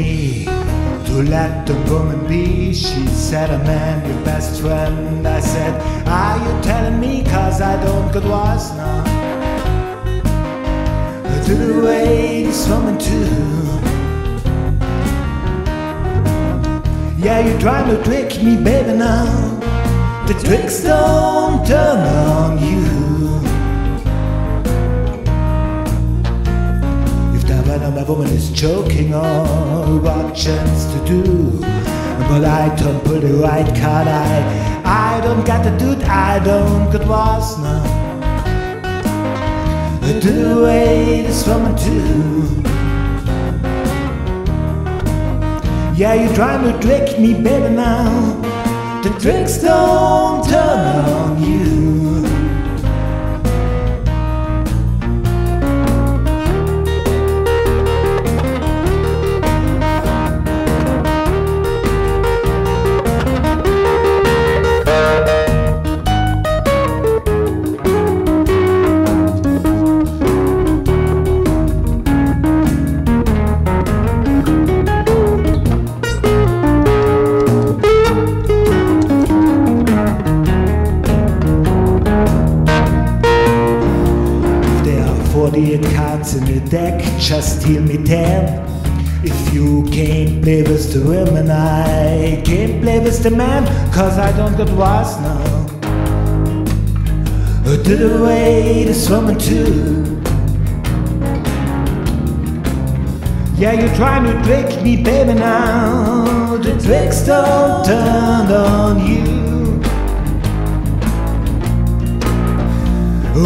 me to let the woman be. She said, I'm man, your best friend. I said, are you telling me? Cause I don't get was now. To the way this woman too. Yeah, you're trying to trick me, baby, now. The tricks don't turn on you. If that when a woman is choking on what chance to do, but I don't pull the right card, I don't get the dude, I don't get was now. To the way this woman too. Yeah, you're trying to trick me, baby, now. The tricks don't turn on you. Cards in the deck, just deal me 10. If you can't play with the women, I can't play with the man, cause I don't get was now. To the way this woman too. Yeah, you're trying to trick me, baby, now. The tricks don't turn on you.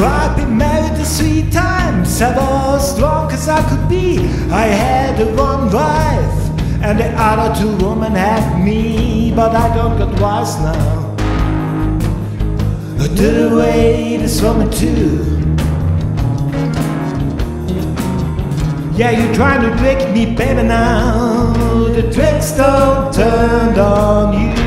I've been married 3 times, I was drunk as I could be. I had one wife, and the other 2 women had me, but I don't get wise now. To the way this woman too. Yeah, you're trying to trick me, baby, now. The tricks don't turn on you.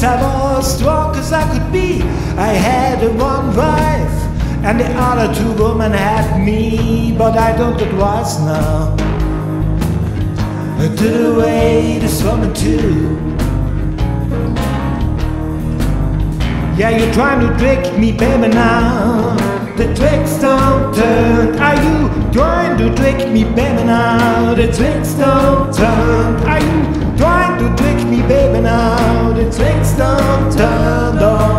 I was drunk as I could be. I had one wife, and the other 2 women had me, but I don't get wise now. To the way this woman too. Yeah, you're trying to trick me, baby, now. The tricks don't turn. Are you trying to trick me, baby, now? The tricks don't turn. Are you trying to trick me, baby, now? The tricks don't turn on.